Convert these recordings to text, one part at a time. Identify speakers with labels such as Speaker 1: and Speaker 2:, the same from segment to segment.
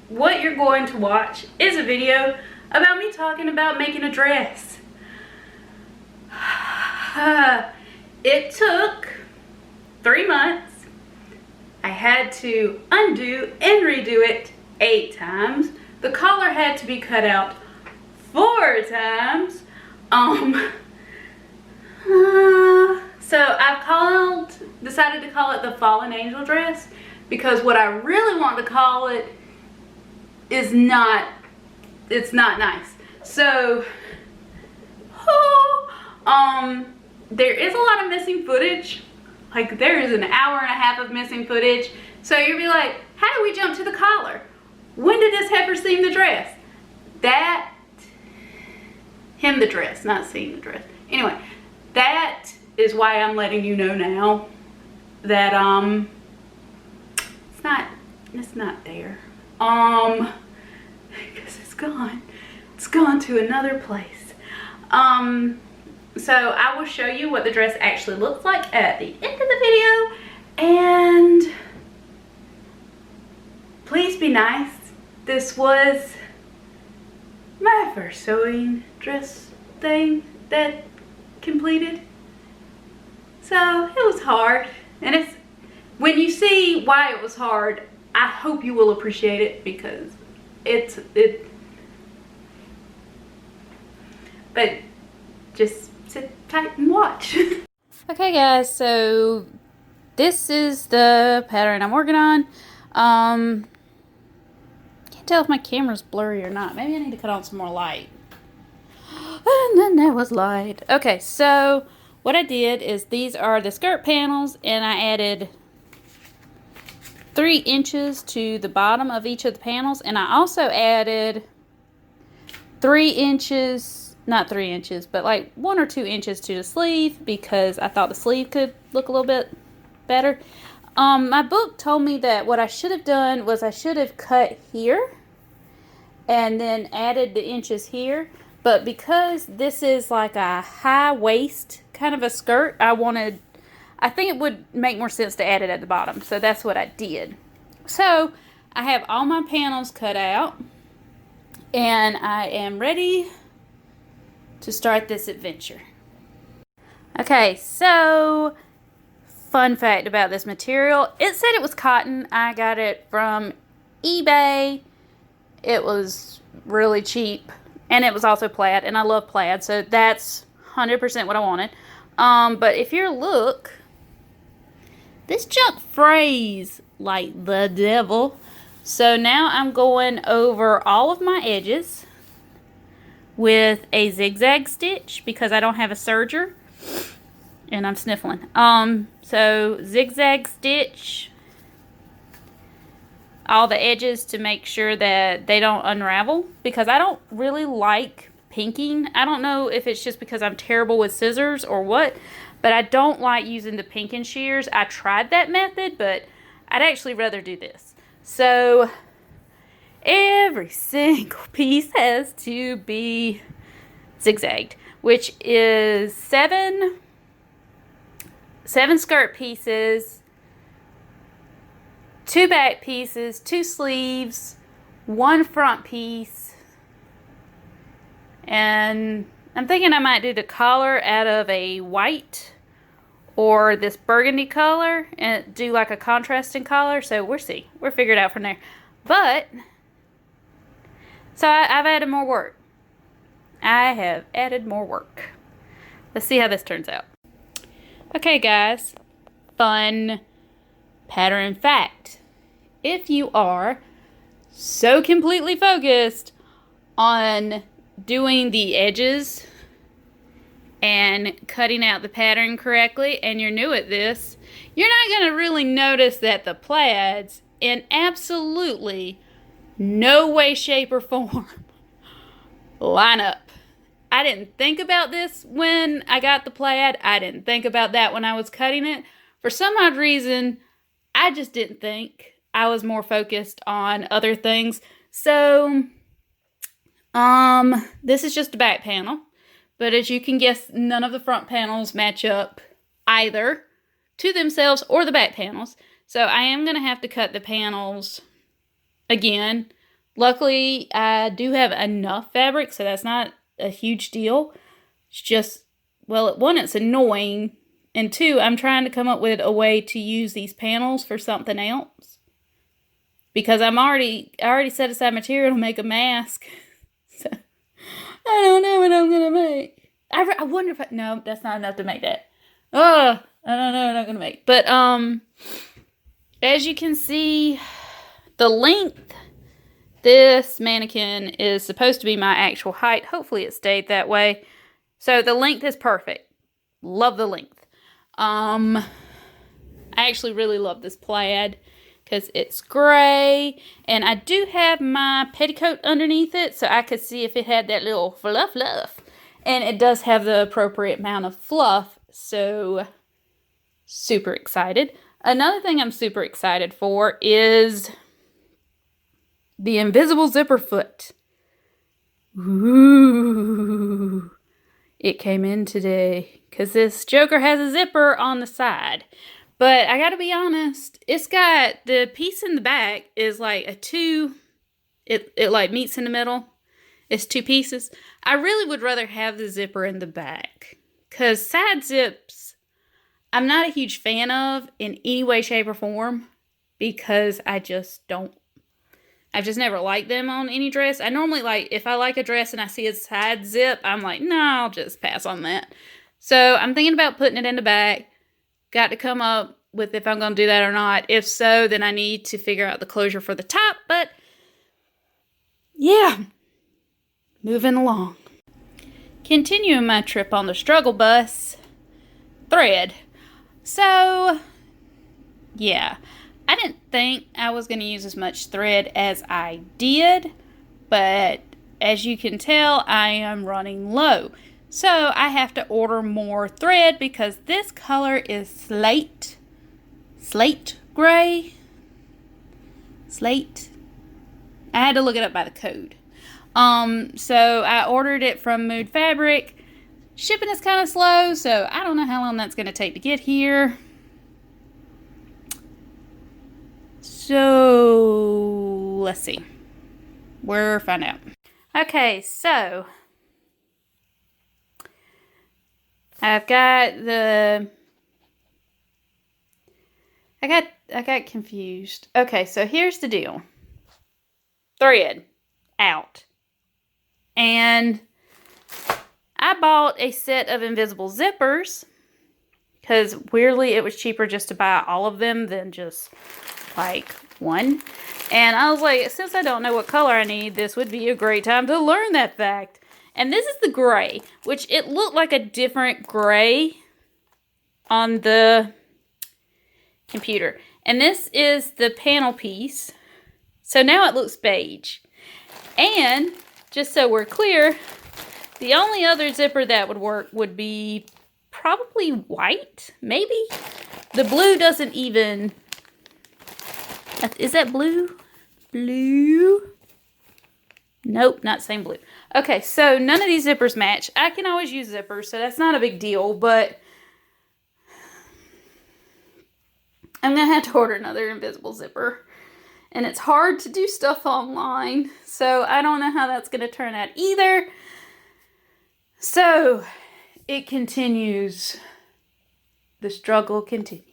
Speaker 1: what you're going to watch is a video about me talking about making a dress. It took 3 months. I had to undo and redo it 8 times. The collar had to be cut out 4 times. So I've decided to call it the Fallen Angel dress, because what I really want to call it is not, it's not nice. So, there is a lot of missing footage. Like, there is an hour-and-a-half of missing footage. So you'll be like, how do we jump to the collar? When did this heifer seam the dress? Hem the dress, not seam the dress. Anyway, that is why I'm letting you know now that it's not there. Because it's gone. It's gone to another place. So I will show you what the dress actually looks like at the end of the video, and please be nice. This was my first sewing dress thing that completed. So it was hard, and it's, when you see why it was hard, I hope you will appreciate it, because but just sit tight and watch.
Speaker 2: Okay guys, so this is the pattern I'm working on. Can't tell if my camera's blurry or not. Maybe I need to cut on some more light. And then that was light. Okay, so what I did is, these are the skirt panels, and I added 3 inches to the bottom of each of the panels, and I also added 3 inches, not 3 inches, but like 1 or 2 inches to the sleeve, because I thought the sleeve could look a little bit better. My book told me that what I should have done was I should have cut here and then added the inches here, but because this is like a high waist kind of a skirt, I think it would make more sense to add it at the bottom, so that's what I did. So I have all my panels cut out, and I am ready to start this adventure. Okay, so fun fact about this material, it said it was cotton. I got it from eBay. It was really cheap, and it was also plaid, and I love plaid, so that's 100% what I wanted. But if you look, this junk frays like the devil. So now I'm going over all of my edges with a zigzag stitch, because I don't have a serger, and I'm sniffling. So zigzag stitch all the edges to make sure that they don't unravel, because I don't really like pinking. I don't know if it's just because I'm terrible with scissors or what, but I don't like using the pinking shears. I tried that method, but I'd actually rather do this. So every single piece has to be zigzagged, which is 7 skirt pieces, 2 back pieces, 2 sleeves, 1 front piece, and I'm thinking I might do the collar out of a white or this burgundy color and do like a contrasting collar. So we'll see. We'll figure it out from there. But, so I've added more work. I have added more work. Let's see how this turns out. Okay guys, fun pattern fact. If you are so completely focused on doing the edges and cutting out the pattern correctly, and you're new at this, you're not going to really notice that the plaids in absolutely no way, shape, or form line up. I didn't think about this when I got the plaid. I didn't think about that when I was cutting it. For some odd reason, I just didn't think. I was more focused on other things. So, this is just a back panel. But as you can guess, none of the front panels match up either to themselves or the back panels. So I am going to have to cut the panels again, luckily I do have enough fabric, so that's not a huge deal. It's just, well, one, it's annoying, and two, I'm trying to come up with a way to use these panels for something else. Because I already set aside material to make a mask. So, I don't know what I'm going to make. I wonder if no, that's not enough to make that. Oh, I don't know what I'm going to make. But, as you can see, the length, this mannequin is supposed to be my actual height. Hopefully it stayed that way. So the length is perfect. Love the length. I actually really love this plaid because it's gray, and I do have my petticoat underneath it, so I could see if it had that little fluff. And it does have the appropriate amount of fluff, so super excited. Another thing I'm super excited for is the invisible zipper foot. Ooh, it came in today because this joker has a zipper on the side. But I gotta be honest, it's got the piece in the back is like a two, it like meets in the middle. It's two pieces. I really would rather have the zipper in the back because side zips, I'm not a huge fan of in any way, shape, or form because I've just never liked them on any dress. I normally if I like a dress and I see a side zip, I'm like, no, I'll just pass on that. So I'm thinking about putting it in the back. Got to come up with if I'm going to do that or not. If so, then I need to figure out the closure for the top. But yeah, moving along. Continuing my trip on the struggle bus, thread. So yeah, I didn't think I was going to use as much thread as I did, but as you can tell, I am running low. So I have to order more thread because this color is slate gray. Slate. I had to look it up by the code. So I ordered it from Mood Fabric. Shipping is kind of slow, so I don't know how long that's going to take to get here. So let's see. We'll find out. Okay, so I've got I got confused. Okay, so here's the deal. Thread out. And I bought a set of invisible zippers because weirdly it was cheaper just to buy all of them than just like one. And I was like, since I don't know what color I need, this would be a great time to learn that fact. And this is the gray, which it looked like a different gray on the computer. And this is the panel piece. So now it looks beige. And just so we're clear, the only other zipper that would work would be probably white, maybe. The blue doesn't even... Is that blue? Blue? Nope, not same blue. Okay, so none of these zippers match. I can always use zippers, so that's not a big deal, but I'm going to have to order another invisible zipper. And it's hard to do stuff online, so I don't know how that's going to turn out either. So, it continues. The struggle continues.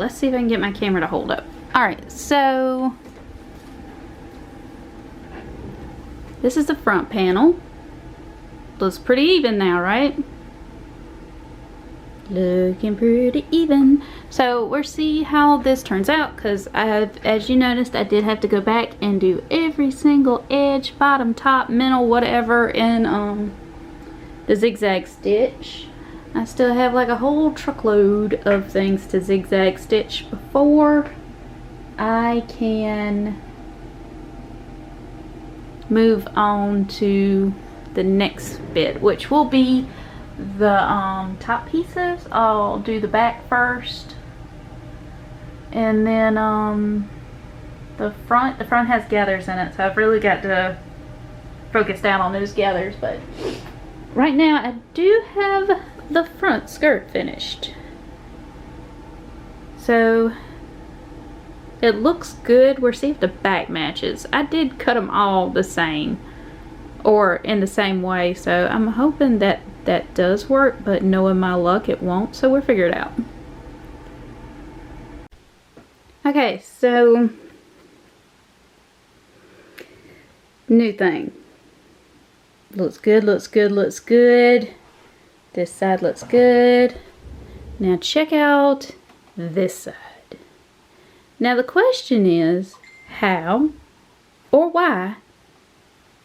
Speaker 2: let's see if I can get my camera to hold up. Alright, so this is the front panel. Looks pretty even now, right? Looking pretty even. So we'll see how this turns out, because as you noticed, I did have to go back and do every single edge, bottom, top, middle, whatever in the zigzag stitch. I still have like a whole truckload of things to zigzag stitch before I can move on to the next bit, which will be the top pieces. I'll do the back first, and then the front has gathers in it, so I've really got to focus down on those gathers. But right now I do have the front skirt finished, so it looks good. We'll see if the back matches. I did cut them all the same, or in the same way, so I'm hoping that that does work, but knowing my luck, it won't, so we'll figure it out. Okay, so new thing. Looks good, looks good, looks good. This side looks good. Now check out this side. Now the question is, how or why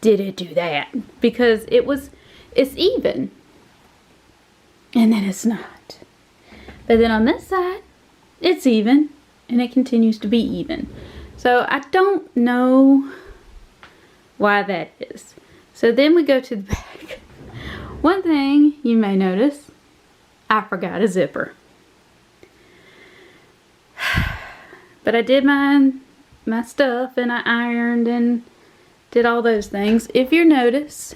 Speaker 2: did it do that? Because it's even, and then it's not. But then on this side, it's even, and it continues to be even. So I don't know why that is. So then we go to the back. One thing you may notice, I forgot a zipper. But I did my stuff, and I ironed and did all those things. If you notice,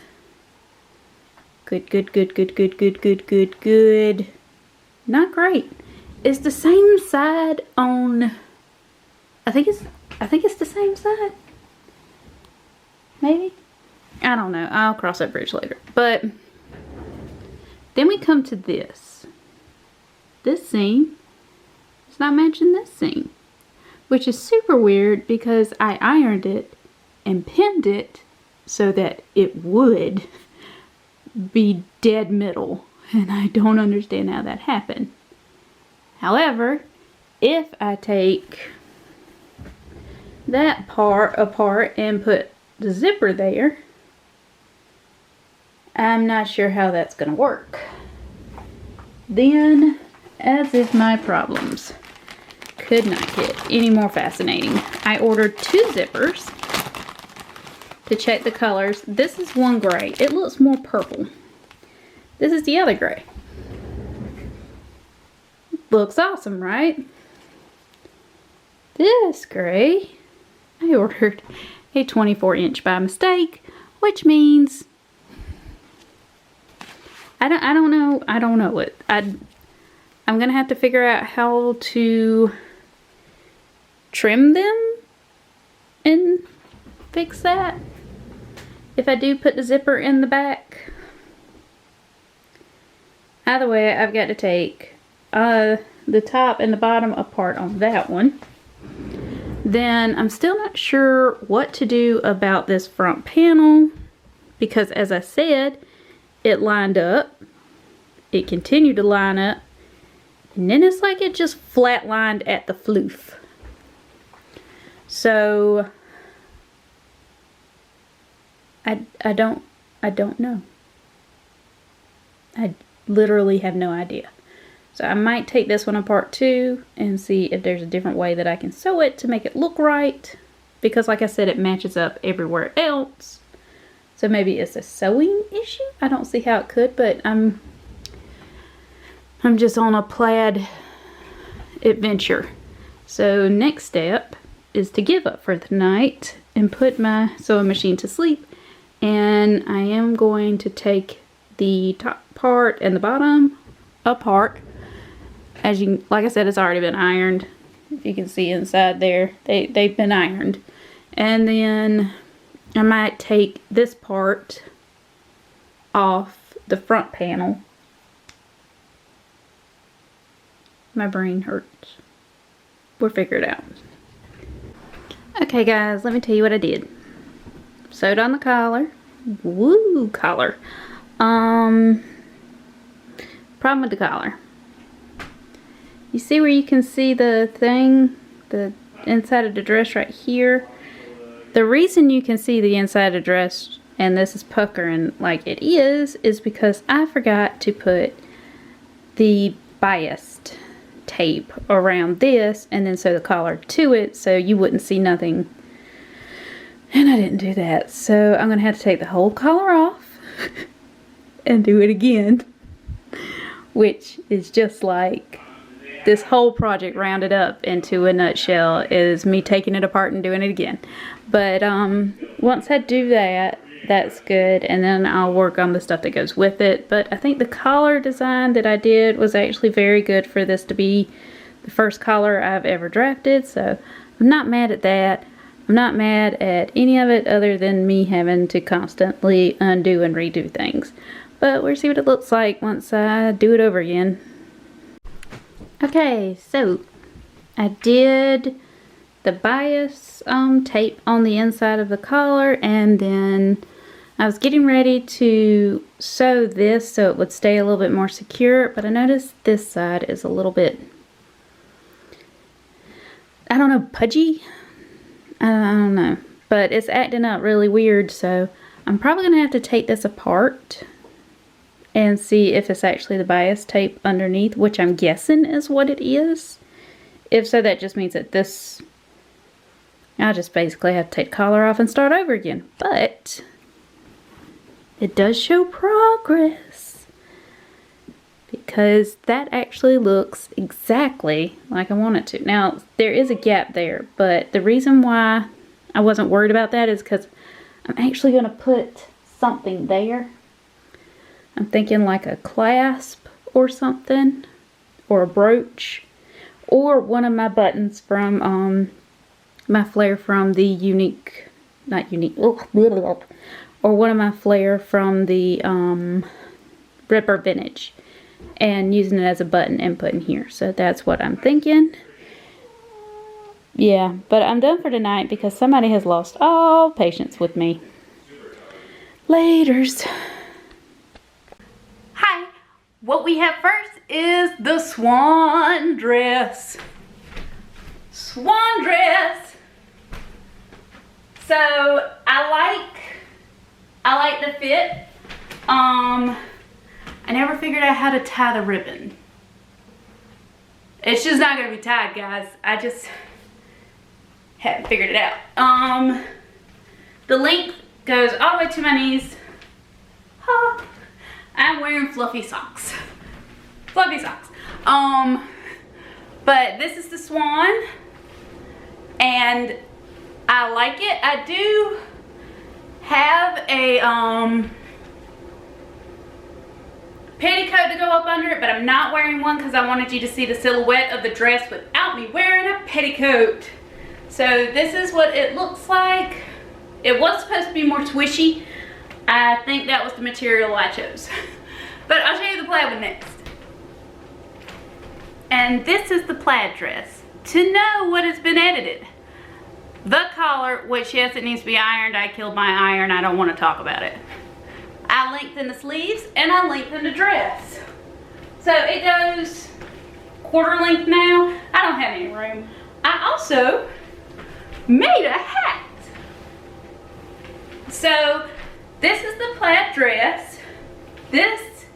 Speaker 2: good. Not great. It's the same side on, I think it's the same side. Maybe? I don't know. I'll cross that bridge later. But then we come to this. This seam does not matching this seam, which is super weird because I ironed it and pinned it so that it would be dead middle, and I don't understand how that happened. However, if I take that part apart and put the zipper there, I'm not sure how that's gonna work. Then, as if my problems could not get any more fascinating, I ordered 2 zippers to check the colors. This is one gray. It looks more purple. This is the other gray. Looks awesome, right? This gray, I ordered a 24-inch by mistake, which means I don't know what I'm gonna have to figure out how to trim them and fix that if I do put the zipper in the back. Either way, I've got to take the top and the bottom apart on that one. Then I'm still not sure what to do about this front panel, because as I said, it lined up, it continued to line up, and then it's like it just flatlined at the floof. So I don't know. I literally have no idea. So I might take this one apart too and see if there's a different way that I can sew it to make it look right, because like I said, it matches up everywhere else. So maybe it's a sewing issue. I don't see how it could, but I'm just on a plaid adventure. So next step is to give up for the night and put my sewing machine to sleep. And I am going to take the top part and the bottom apart. As you, like I said, it's already been ironed. If you can see inside there, they've been ironed. And then I might take this part off the front panel. My brain hurts. we'll figure it out. Okay guys, let me tell you what I did. Sewed on the collar. Woo, collar. Problem with the collar. You see where you can see the thing, the inside of the dress right here? The reason you can see the inside of the dress and this is puckering like it is because I forgot to put the biased tape around this and then sew the collar to it so you wouldn't see nothing. And I didn't do that. So I'm going to have to take the whole collar off and do it again. Which is just like this whole project rounded up into a nutshell is me taking it apart and doing it again. But once I do that, that's good, and then I'll work on the stuff that goes with it. But I think the collar design that I did was actually very good for this to be the first collar I've ever drafted, so I'm not mad at that. I'm not mad at any of it other than me having to constantly undo and redo things. But we'll see what it looks like once I do it over again. Okay, so I did the bias tape on the inside of the collar, and then I was getting ready to sew this so it would stay a little bit more secure, but I noticed this side is a little bit, I don't know, pudgy? I don't know, but it's acting up really weird, so I'm probably going to have to take this apart and see if it's actually the bias tape underneath, which I'm guessing is what it is. If so, that just means that this, I'll just basically have to take the collar off and start over again. But it does show progress because that actually looks exactly like I want it to. Now, there is a gap there, but the reason why I wasn't worried about that is because I'm actually going to put something there. I'm thinking like a clasp or something, or a brooch, or one of my buttons from my flare from the or one of my flare from the Ripper Vintage, and using it as a button and putting here. So that's what I'm thinking. Yeah, but I'm done for tonight because somebody has lost all patience with me. Laters.
Speaker 1: Hi, what we have first is the swan dress. Swan dress. So I like the fit. I never figured out how to tie the ribbon. It's just not gonna be tied, guys. I just haven't figured it out. The length goes all the way to my knees. Ha. I'm wearing fluffy socks. Fluffy socks. But this is the swan, and I like it. I do have a petticoat to go up under it, but I'm not wearing one because I wanted you to see the silhouette of the dress without me wearing a petticoat. So this is what it looks like. It was supposed to be more swishy. I think that was the material I chose. But I'll show you the plaid one next. And this is the plaid dress. To know what has been edited. The collar, which yes, it needs to be ironed. I killed my iron. I don't want to talk about it. I lengthened the sleeves and I lengthened the dress. So it goes quarter length now. I don't have any room. I also made a hat. So this is the plaid dress. This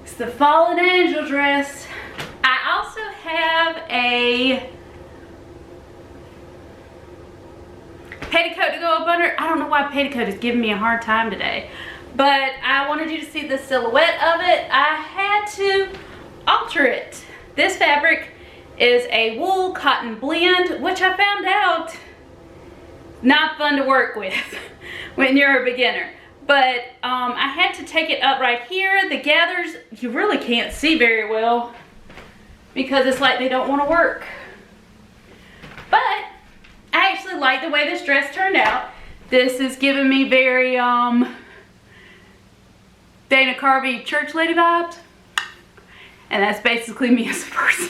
Speaker 1: is the fallen angel dress. I also have a petticoat to go up under. I don't know why petticoat is giving me a hard time today, but I wanted you to see the silhouette of it. I had to alter it. This fabric is a wool cotton blend, which I found out not fun to work with when you're a beginner. But I had to take it up right here. The gathers, you really can't see very well because it's like they don't want to work. But I actually like the way this dress turned out. This is giving me very Dana Carvey church lady vibes. And that's basically me as a person.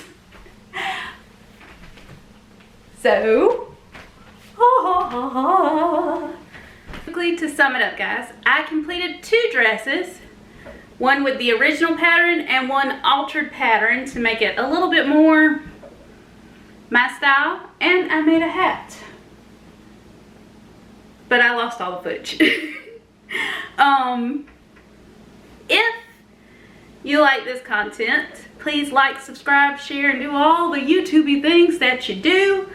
Speaker 1: So, quickly to sum it up, guys, I completed 2 dresses, one with the original pattern and one altered pattern to make it a little bit more my style, and I made a hat. But I lost all the footage. If you like this content, please like, subscribe, share, and do all the YouTubey things that you do.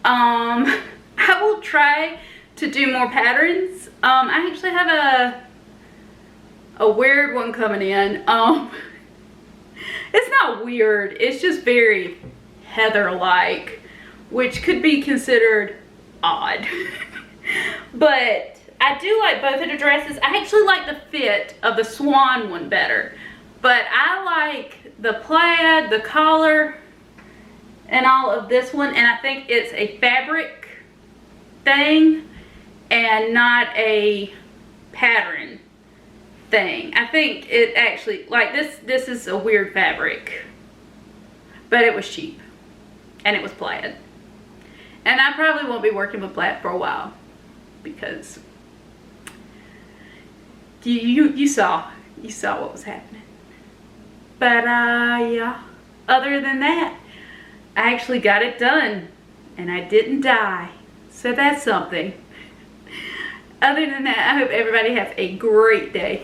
Speaker 1: I will try to do more patterns. I actually have a weird one coming in. It's not weird, it's just very Heather-like, which could be considered odd. But I do like both of the dresses. I actually like the fit of the swan one better. But I like the plaid, the collar, and all of this one. And I think it's a fabric thing and not a pattern thing. I think it actually, like this is a weird fabric. But it was cheap. And it was plaid. And I probably won't be working with plaid for a while. Because you saw what was happening. But yeah, other than that, I actually got it done and I didn't die, so that's something. Other than that, I hope everybody has a great day.